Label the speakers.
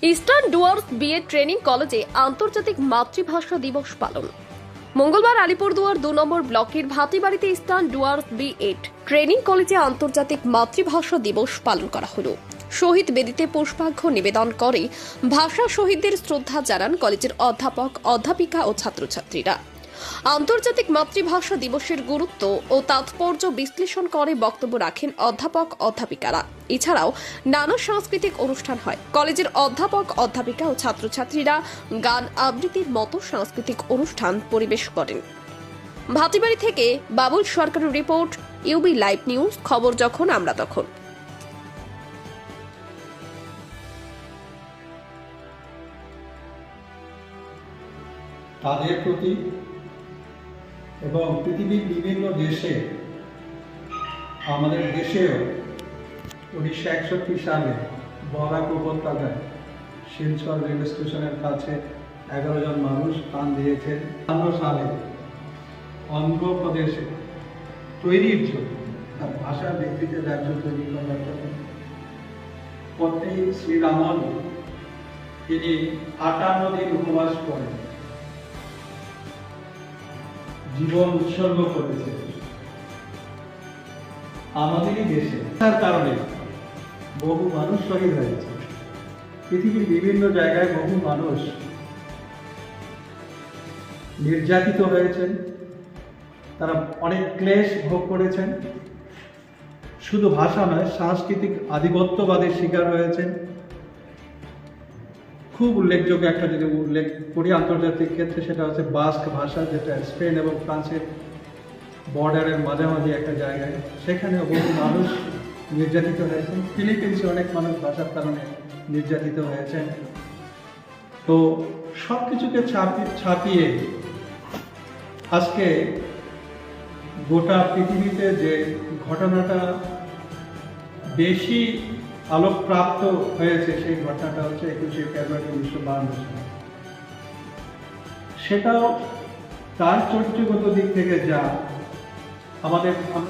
Speaker 1: Eastern Dooars B Ed training কলেজে আন্তর্জাতিক মাতৃভাষা দিবস পালন। মঙ্গলবার আলিপুরদুয়ার ২ নম্বর ব্লকের ভাটিবাড়িতে ইস্টার্ন ডুয়ার্স বিএড ট্রেনিং কলেজে আন্তর্জাতিক মাতৃভাষা দিবস পালন করা হলো। শহীদ বেদিতে পুষ্পার্ঘ্য নিবেদন করে ভাষা শহীদদের শ্রদ্ধা জানান কলেজের অধ্যাপক, অধ্যাপিকা ও ছাত্রছাত্রীরা। আন্তর্জাতিক মাতৃভাষা দিবসের গুরুত্ব ও তাৎপর্য বিশ্লেষণ করে বক্তব্য রাখেন অধ্যাপক, অধ্যাপিকারা। এছাড়াও নানা সাংস্কৃতিক অনুষ্ঠান হয়। কলেজের অধ্যাপক, অধ্যাপিকা ও ছাত্রছাত্রীরা গান আবৃত্তির মতো সাংস্কৃতিক অনুষ্ঠান পরিবেশ করেন। ভাটিবাড়ি থেকে বাবুল সরকারের রিপোর্ট, ইউবি লাইভ নিউজ, খবর যখন আমরা তখন।
Speaker 2: তাদের প্রতি এবং পৃথিবীর বিভিন্ন দেশে, আমাদের দেশেও 1961 সালে বরাক উপত্যকায় শিলচর রেল স্টেশনের কাছে 11 জন মানুষ প্রাণ দিয়েছেন। 52 সালে অন্ধ্রপ্রদেশে তৈরির জন্য, তার ভাষা ব্যক্তিদের রাজ্য তৈরি করার জন্য পত্নী শ্রীরামন তিনি 58 দিন উপবাস করেন, জীবন উৎসর্গ করেছে। আমাদেরই দেশে তার কারণে বহু মানুষ শহীদ হয়েছে। পৃথিবীর বিভিন্ন জায়গায় বহু মানুষ নির্যাতিত হয়েছেন, তারা অনেক ক্লেশ ভোগ করেছেন। শুধু ভাষা নয়, সাংস্কৃতিক আধিপত্যবাদের শিকার হয়েছেন। খুব উল্লেখযোগ্য একটা যদি উল্লেখ করি আন্তর্জাতিক ক্ষেত্রে, সেটা হচ্ছে বাস্ক ভাষা, যেটা স্পেন এবং ফ্রান্সের বর্ডারের মাঝামাঝি একটা জায়গায়, সেখানেও বহু মানুষ নির্যাতিত হয়েছেন। ফিলিপিন্সে অনেক মানুষ ভাষার কারণে নির্যাতিত হয়েছেন। তো সব কিছুকে ছাপিয়ে আজকে গোটা পৃথিবীতে যে ঘটনাটা বেশি আলোকপ্রাপ্ত হয়েছে, সেই ঘটনাটা হচ্ছে 21শে ফেব্রুয়ারি 1952 সালে। সেটাও তার চরিত্রগত দিক থেকে যা আমাদের